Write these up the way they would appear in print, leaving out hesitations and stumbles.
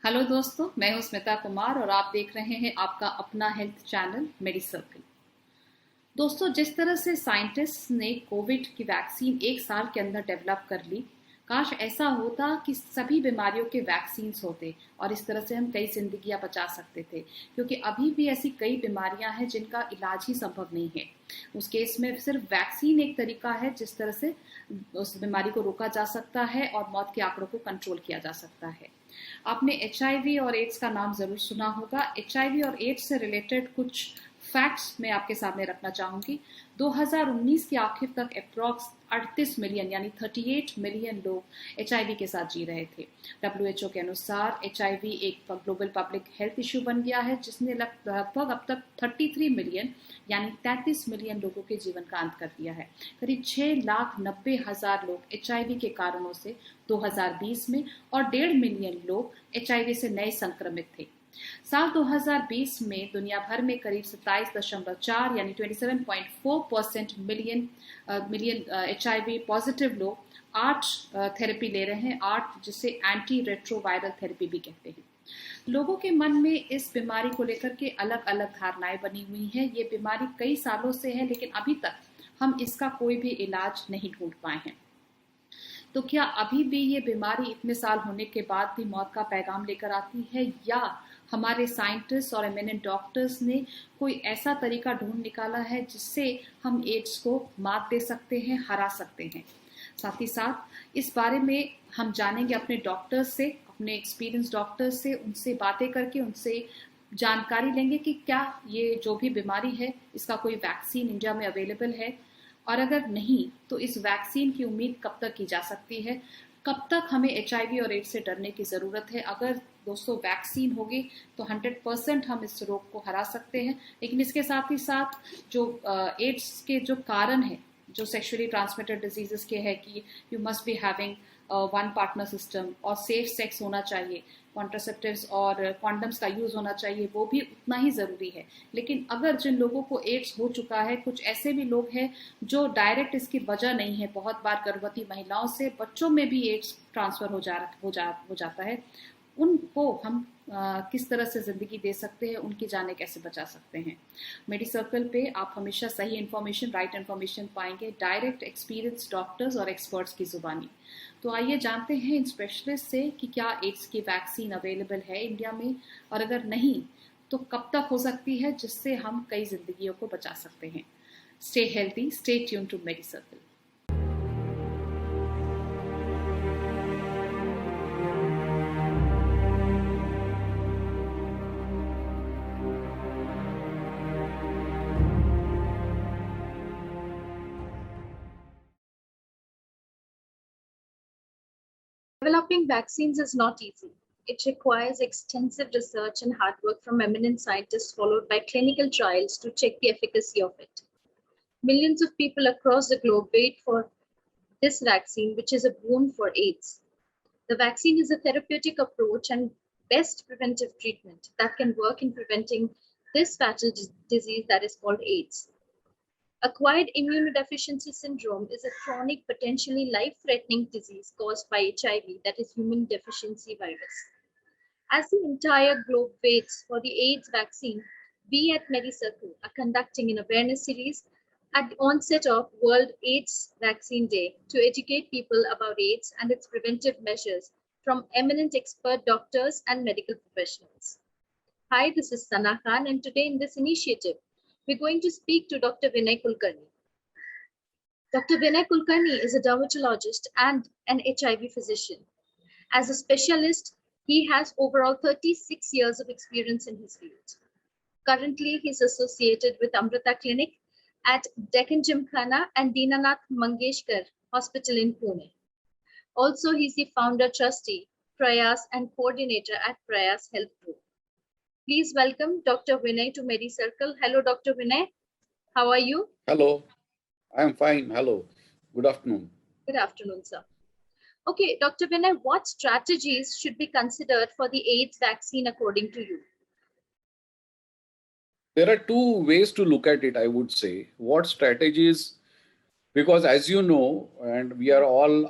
Hello दोस्तों, मैं हूं स्मिता कुमार और आप देख रहे हैं आपका अपना हेल्थ चैनल मेडी सर्कल। दोस्तों, जिस तरह से साइंटिस्ट ने कोविड की वैक्सीन एक साल के अंदर डेवलप कर ली, काश ऐसा होता कि सभी बीमारियों के वैक्सीन होते और इस तरह से हम कई जिंदगियां बचा सकते थे। क्योंकि अभी भी ऐसी कई बीमारियां हैं जिनका इलाज ही संभव नहीं है। उस केस में सिर्फ वैक्सीन एक तरीका है जिस तरह से उस बीमारी को रोका जा सकता है और मौत के आंकड़ों को कंट्रोल किया जा सकता है। आपने HIV और एड्स का नाम जरूर सुना होगा। HIV और एड्स से रिलेटेड कुछ फैक्ट्स मैं आपके सामने रखना चाहूंगी। 2019 के आखिर तक अप्रॉक्स 38 मिलियन यानी 38 मिलियन लोग HIV के साथ जी रहे थे। WHO के अनुसार HIV एक ग्लोबल पब्लिक हेल्थ इश्यू बन गया है जिसने लगभग अब तक 33 मिलियन यानी 33 मिलियन लोगों के जीवन का अंत कर दिया है। करीब 6,90,000 लोग HIV के कारणों से 2020 में और 1.5 मिलियन लोग HIV से नए संक्रमित थे। साल 2020 में दुनिया भर में करीब 27.4 यानी 27.4% मिलियन HIV पॉजिटिव लोग 8 थेरेपी ले रहे हैं, 8 जिसे एंटी रेट्रोवायरल थेरेपी भी कहते हैं। लोगों के मन में इस बीमारी को लेकर के अलग अलग धारणाएं बनी हुई हैं। ये बीमारी कई सालों से है लेकिन अभी तक हम इसका कोई भी इलाज नहीं ढूंढ पाए हैं। तो क्या अभी भी ये बीमारी इतने साल होने के बाद भी मौत का पैगाम लेकर आती है, या हमारे साइंटिस्ट और एमिनेंट डॉक्टर्स ने कोई ऐसा तरीका ढूंढ निकाला है जिससे हम एड्स को मात दे सकते हैं, हरा सकते हैं। साथ ही साथ इस बारे में हम जानेंगे अपने डॉक्टर्स से, अपने एक्सपीरियंस डॉक्टर्स से, उनसे बातें करके उनसे जानकारी लेंगे कि क्या ये जो भी बीमारी है इसका कोई वैक्सीन इंडिया में अवेलेबल है, और अगर नहीं तो इस वैक्सीन की उम्मीद कब तक की जा सकती है, कब तक हमें HIV और एड्स से डरने की ज़रूरत है। अगर दोस्तों वैक्सीन होगी तो 100% हम इस रोग को हरा सकते हैं। लेकिन इसके साथ ही साथ जो एड्स के जो कारण है, जो सेक्सुअली ट्रांसमिटेड डिजीजेस के है कि you must be having one partner system और सेफ सेक्स होना चाहिए, कॉन्ट्रासेप्टिव्स और कॉन्डम्स का यूज होना चाहिए, वो भी उतना ही जरूरी है। लेकिन अगर जिन लोगों को एड्स हो चुका है, कुछ ऐसे भी लोग हैं जो डायरेक्ट इसकी वजह नहीं है, बहुत बार गर्भवती महिलाओं से बच्चों में भी एड्स ट्रांसफर हो जाता है, उनको हम किस तरह से जिंदगी दे सकते हैं, उनकी जानें कैसे बचा सकते हैं। मेडी सर्कल पे आप हमेशा सही इन्फॉर्मेशन, राइट इन्फॉर्मेशन पाएंगे, डायरेक्ट एक्सपीरियंस डॉक्टर्स और एक्सपर्ट्स की जुबानी। तो आइए जानते हैं इन स्पेशलिस्ट से कि क्या एड्स की वैक्सीन अवेलेबल है इंडिया में, और अगर नहीं तो कब तक हो सकती है, जिससे हम कई जिंदगियों को बचा सकते हैं। Stay healthy, stay tuned to Medi Circle. Developing vaccines is not easy. It requires extensive research and hard work from eminent scientists, followed by clinical trials to check the efficacy of it. Millions of people across the globe wait for this vaccine, which is a boon for AIDS. The vaccine is a therapeutic approach and best preventive treatment that can work in preventing this fatal disease that is called AIDS. Acquired immunodeficiency syndrome is a chronic, potentially life-threatening disease caused by HIV, that is human deficiency virus. As the entire globe waits for the AIDS vaccine, we at MediCircle are conducting an awareness series at the onset of World AIDS Vaccine Day to educate people about AIDS and its preventive measures from eminent expert doctors and medical professionals. Hi, this is Sana Khan, and today in this initiative, we're going to speak to Dr. Vinay Kulkarni. Dr. Vinay Kulkarni is a dermatologist and an HIV physician. As a specialist, he has overall 36 years of experience in his field. Currently, he's associated with Amrita Clinic at Deccan Gymkhana and Dinanath Mangeshkar Hospital in Pune. Also, he's the founder trustee, Prayas, and coordinator at Prayas Health Group. Please welcome Dr. Vinay to MediCircle. Hello, Dr. Vinay. How are you? Hello, I'm fine. Hello. Good afternoon. Good afternoon, sir. Okay, Dr. Vinay, what strategies should be considered for the AIDS vaccine according to you? There are two ways to look at it, I would say. What strategies, because as you know, and we are all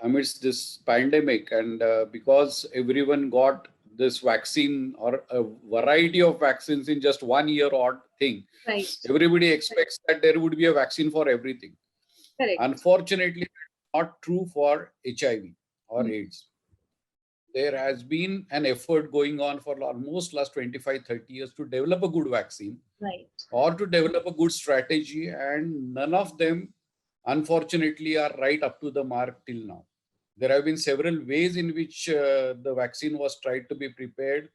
amidst this pandemic, and because everyone got this vaccine or a variety of vaccines in just 1 year odd thing. Right. Everybody expects that there would be a vaccine for everything. Correct. Unfortunately, not true for HIV or AIDS. There has been an effort going on for almost last 25-30 years to develop a good vaccine, Right. or to develop a good strategy, and none of them unfortunately are right up to the mark till now. There have been several ways in which the vaccine was tried to be prepared.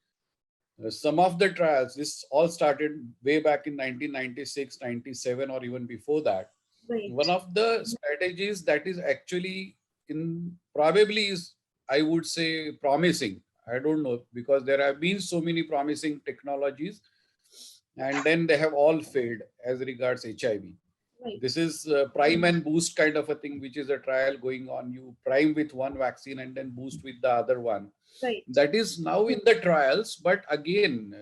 Some of the trials, this all started way back in 1996, 97, or even before that. Right. One of the strategies that is actually probably is, I would say, promising. I don't know, because there have been so many promising technologies, and then they have all failed as regards HIV. Right. This is prime and boost kind of a thing, which is a trial going on. You prime with one vaccine and then boost with the other one. Right. That is now in the trials, but again,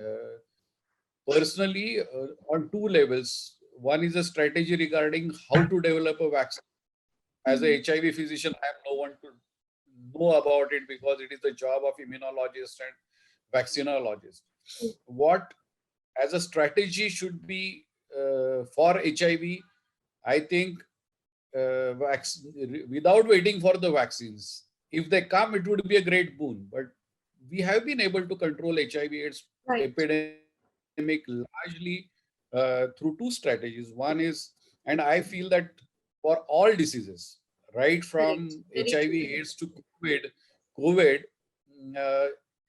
personally, on two levels. One is a strategy regarding how to develop a vaccine. As a HIV physician, I have no one to know about it, because it is the job of immunologist and vaccinologist. What as a strategy should be for HIV, I think, without waiting for the vaccines, if they come, it would be a great boon. But we have been able to control HIV/AIDS epidemic largely through two strategies. One is, and I feel that for all diseases, right from HIV/AIDS to COVID,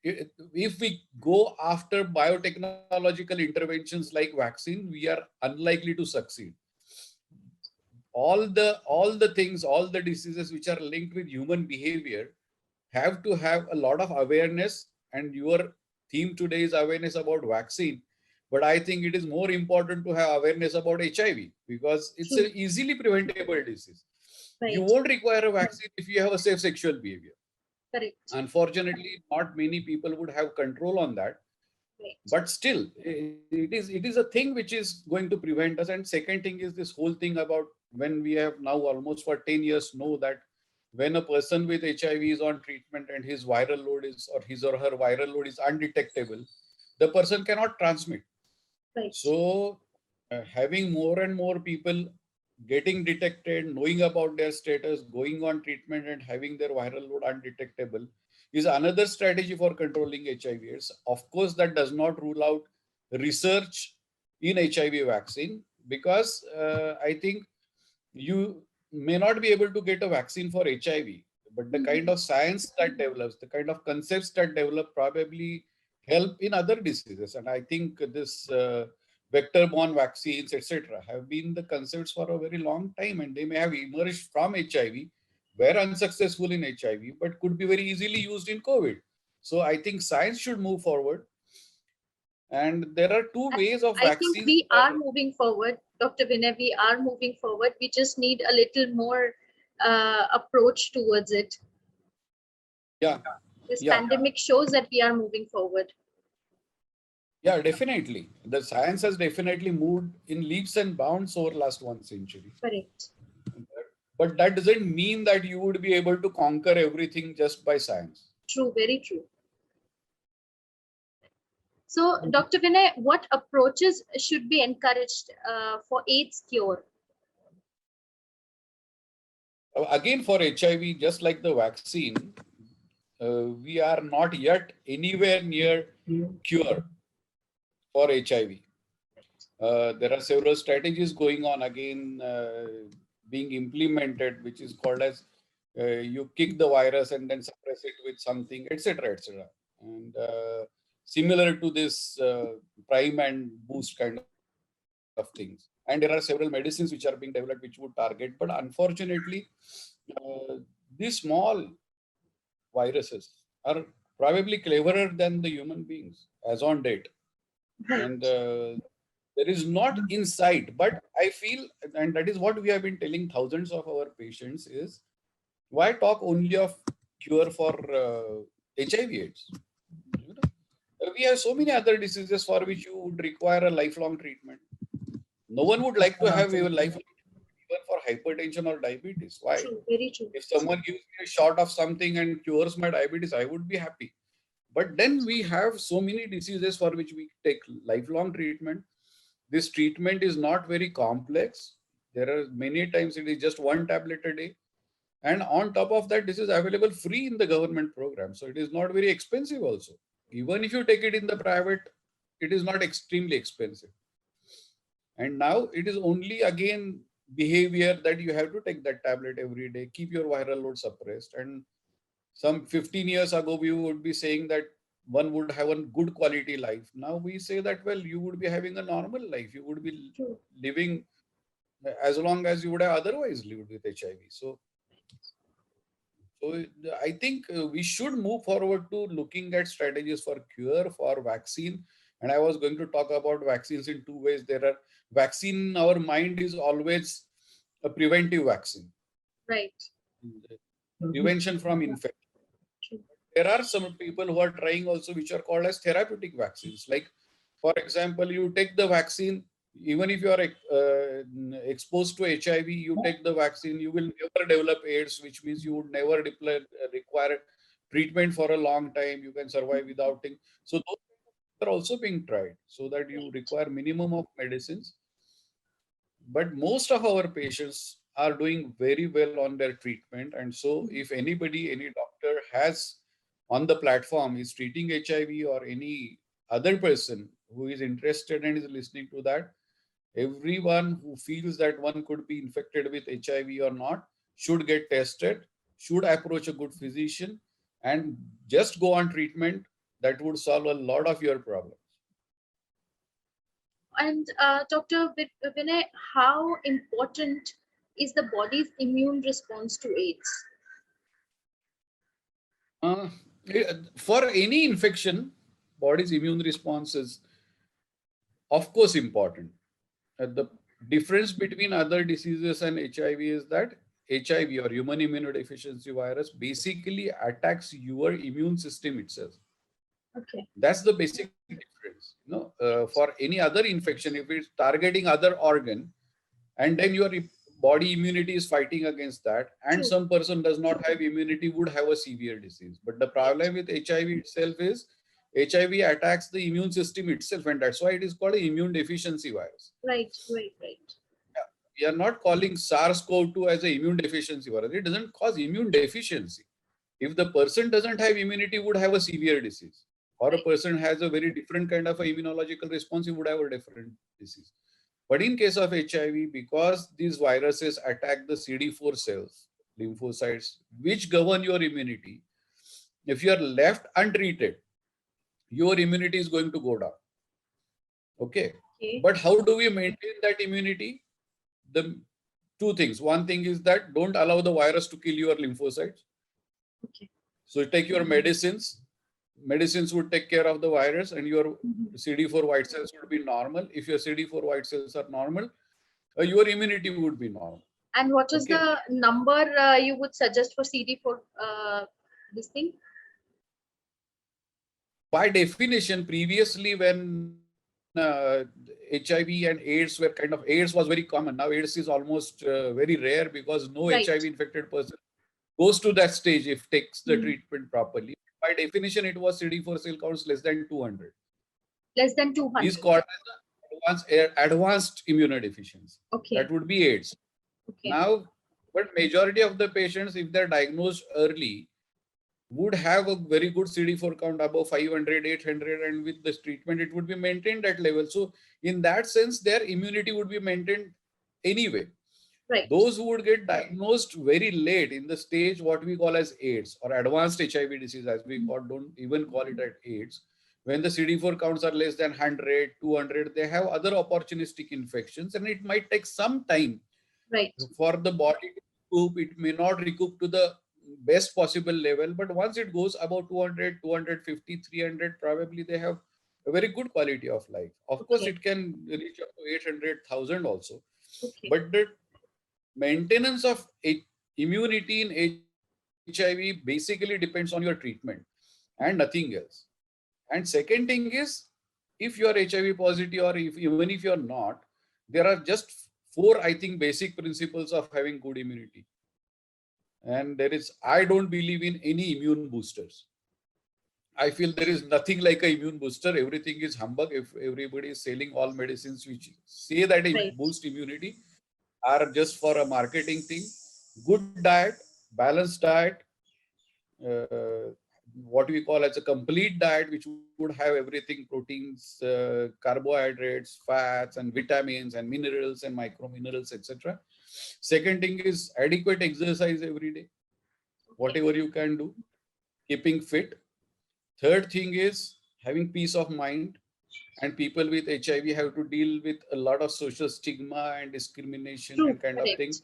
if we go after biotechnological interventions like vaccine, we are unlikely to succeed. All the things, all the diseases which are linked with human behavior have to have a lot of awareness, and your theme today is awareness about vaccine. But I think it is more important to have awareness about HIV, because it's an easily preventable disease. Right. You won't require a vaccine if you have a safe sexual behavior. Correct. Unfortunately, not many people would have control on that. Right. But still, it is a thing which is going to prevent us. And second thing is this whole thing about, when we have now almost for 10 years know that when a person with HIV is on treatment and his viral load is, or his or her viral load is undetectable, the person cannot transmit. Right. So having more and more people getting detected, knowing about their status, going on treatment and having their viral load undetectable is another strategy for controlling HIV/AIDS. Of course, that does not rule out research in HIV vaccine, because I think you may not be able to get a vaccine for HIV, but the kind of science that develops, the kind of concepts that develop probably help in other diseases. And I think this vector-borne vaccines, etc., have been the concepts for a very long time, and they may have emerged from HIV, were unsuccessful in HIV, but could be very easily used in COVID. So I think science should move forward. And there are two ways of vaccines. I think we are moving forward, Dr. Vinay, we are moving forward. We just need a little more approach towards it. Yeah. This pandemic shows that we are moving forward. Yeah, definitely. The science has definitely moved in leaps and bounds over last 1 century. Correct. But that doesn't mean that you would be able to conquer everything just by science. True, very true. So, Dr. Vinay, what approaches should be encouraged for AIDS cure? Again, for HIV, just like the vaccine, we are not yet anywhere near cure for HIV. There are several strategies going on, again, being implemented, which is called as you kick the virus and then suppress it with something, etc., etc. And similar to this prime and boost kind of things. And there are several medicines which are being developed which would target, but unfortunately, these small viruses are probably cleverer than the human beings as on date. And there is not insight, but I feel, and that is what we have been telling thousands of our patients, is why talk only of cure for HIV/AIDS? We have so many other diseases for which you would require a lifelong treatment. No one would like to have a lifelong treatment even for hypertension or diabetes. Why? True, very true. If someone gives me a shot of something and cures my diabetes, I would be happy. But then we have so many diseases for which we take lifelong treatment. This treatment is not very complex. There are many times it is just one tablet a day. And on top of that, this is available free in the government program. So it is not very expensive also. Even if you take it in the private, it is not extremely expensive. And now it is only again behavior that you have to take that tablet every day, keep your viral load suppressed. And some 15 years ago, we would be saying that one would have a good quality life. Now we say that, well, you would be having a normal life. You would be living as long as you would have otherwise lived with HIV. So I think we should move forward to looking at strategies for cure, for vaccine. And I was going to talk about vaccines in two ways. There are vaccine, our mind is always a preventive vaccine. Right. Prevention from infection. There are some people who are trying also, which are called as therapeutic vaccines. Like, for example, you take the vaccine, even if you are exposed to HIV, you take the vaccine, you will never develop AIDS, which means you would never require treatment for a long time. You can survive without it. So those are also being tried so that you require minimum of medicines. But most of our patients are doing very well on their treatment. And so if anybody, any doctor has on the platform is treating HIV or any other person who is interested and is listening to that, everyone who feels that one could be infected with HIV or not should get tested, should approach a good physician and just go on treatment. That would solve a lot of your problems. And Dr. Vinay, how important is the body's immune response to AIDS? For any infection, body's immune response is, of course, important. The difference between other diseases and HIV is that HIV or human immunodeficiency virus basically attacks your immune system itself. Okay. That's the basic difference. For any other infection, if it's targeting other organ, and then your body immunity is fighting against that, and some person does not have immunity, would have a severe disease. But the problem with HIV itself is HIV attacks the immune system itself, and that's why it is called an immune deficiency virus. Right. We are not calling SARS-CoV-2 as an immune deficiency virus. It doesn't cause immune deficiency. If the person doesn't have immunity, would have a severe disease. Or a person has a very different kind of a immunological response, he would have a different disease. But in case of HIV, because these viruses attack the CD4 cells, lymphocytes, which govern your immunity, if you are left untreated, your immunity is going to go down. Okay. But how do we maintain that immunity? The two things. One thing is that don't allow the virus to kill your lymphocytes. Okay. So take your medicines. Medicines would take care of the virus, and your CD4 white cells would be normal. If your CD4 white cells are normal, your immunity would be normal. And what is the number you would suggest for CD4 this thing? By definition, previously when HIV and AIDS were AIDS was very common. Now AIDS is almost very rare because no HIV infected person goes to that stage if takes the treatment properly. By definition, it was CD4 cell counts less than 200. Less than 200. Is called advanced immunodeficiency. Okay. That would be AIDS. Okay. Now, but majority of the patients, if they're diagnosed early, would have a very good CD4 count above 500, 800, and with this treatment, it would be maintained at level. So in that sense, their immunity would be maintained anyway. Right. Those who would get diagnosed very late in the stage, what we call as AIDS or advanced HIV disease, as we don't even call it as AIDS, when the CD4 counts are less than 100, 200, they have other opportunistic infections, and it might take some time for the body to recoup. It may not recoup to the best possible level, but once it goes about 200, 250, 300, probably they have a very good quality of life. Of course, it can reach up to 800,000 also. But the maintenance of immunity in HIV basically depends on your treatment and nothing else. And second thing is, if you are HIV positive or even if you are not, there are just 4, I think, basic principles of having good immunity. And I don't believe in any immune boosters. I feel there is nothing like an immune booster. Everything is humbug. If everybody is selling all medicines which say that it boost immunity, are just for a marketing thing. Good diet, balanced diet, what we call as a complete diet, which would have everything: proteins, carbohydrates, fats, and vitamins, and minerals, and micro minerals, etc. Second thing is adequate exercise every day, whatever you can do, keeping fit. Third thing is having peace of mind. And people with HIV have to deal with a lot of social stigma and discrimination and kind of things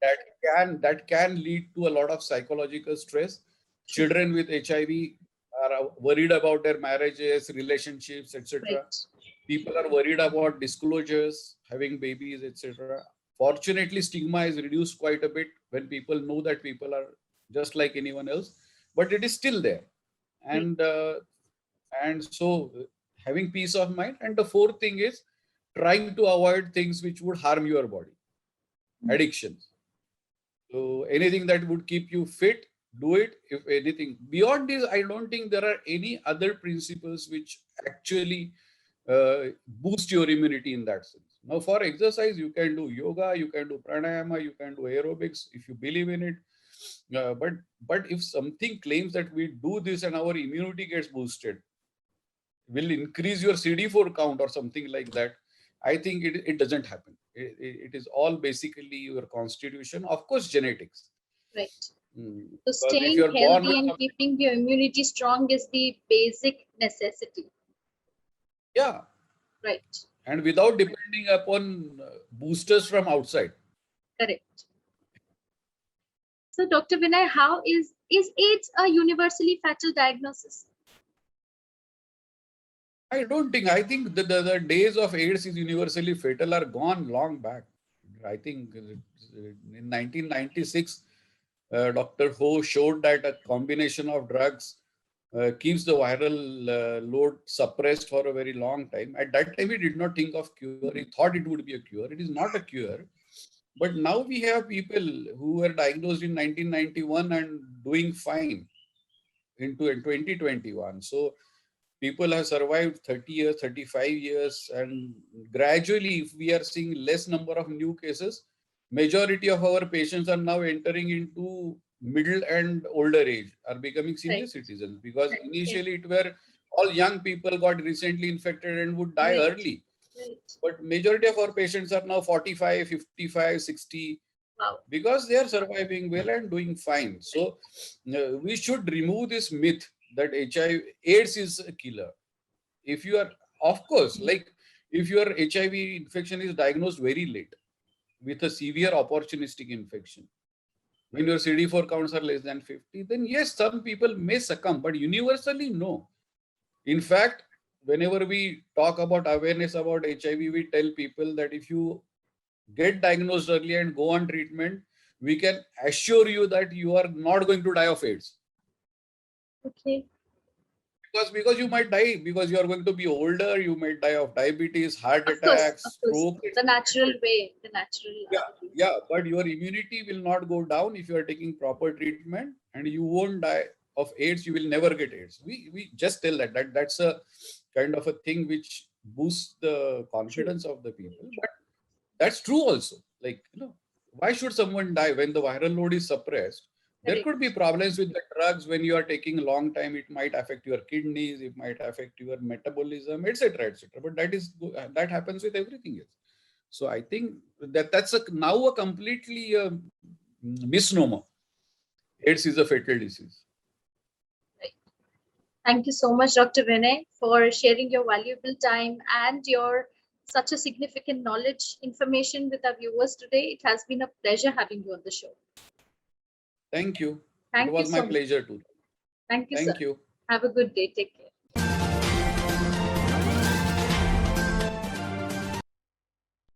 that can lead to a lot of psychological stress. Children with HIV are worried about their marriages, relationships, etc. People are worried about disclosures, having babies, etc. Fortunately, stigma is reduced quite a bit when people know that people are just like anyone else, but it is still there. And so having peace of mind. And the fourth thing is trying to avoid things which would harm your body, addictions. So anything that would keep you fit, do it. If anything beyond this, I don't think there are any other principles which actually boost your immunity in that sense. Now, for exercise, you can do yoga, you can do pranayama, you can do aerobics if you believe in it. But if something claims that we do this and our immunity gets boosted, will increase your CD4 count or something like that, I think it doesn't happen. It is all basically your constitution, of course, genetics. Right. So staying healthy and keeping your immunity strong is the basic necessity. Yeah. Right. And without depending upon boosters from outside. Correct. So Dr. Vinay, how is AIDS a universally fatal diagnosis? I don't think. I think the days of AIDS is universally fatal are gone long back. I think in 1996, Dr. Ho showed that a combination of drugs keeps the viral load suppressed for a very long time. At that time, he did not think of cure. He thought it would be a cure. It is not a cure. But now we have people who were diagnosed in 1991 and doing fine in 2021. So people have survived 30 years, 35 years, and gradually, if we are seeing less number of new cases, majority of our patients are now entering into middle and older age, are becoming senior citizens, because initially it were all young people got recently infected and would die early. But majority of our patients are now 45, 55, 60, because they are surviving well and doing fine. So we should remove this myth that HIV AIDS is a killer. If you are, of course, like if your HIV infection is diagnosed very late with a severe opportunistic infection, when your CD4 counts are less than 50, then yes, some people may succumb, but universally, no. In fact, whenever we talk about awareness about HIV, we tell people that if you get diagnosed early and go on treatment, we can assure you that you are not going to die of AIDS. Okay. Because you might die, because you are going to be older, you might die of diabetes, heart attacks, stroke. The natural way, Yeah, but your immunity will not go down if you are taking proper treatment, and you won't die of AIDS. You will never get AIDS. We just tell that's a kind of a thing which boosts the confidence of the people. But that's true also. Like, why should someone die when the viral load is suppressed? There could be problems with the drugs when you are taking a long time. It might affect your kidneys, it might affect your metabolism, etc., etc. But that happens with everything else. So I think that's now a completely misnomer. AIDS is a fatal disease. Right. Thank you so much, Dr. Vinay, for sharing your valuable time and your such a significant knowledge, information with our viewers today. It has been a pleasure having you on the show. Thank you. It was my pleasure too. Thank you, sir. Have a good day. Take care.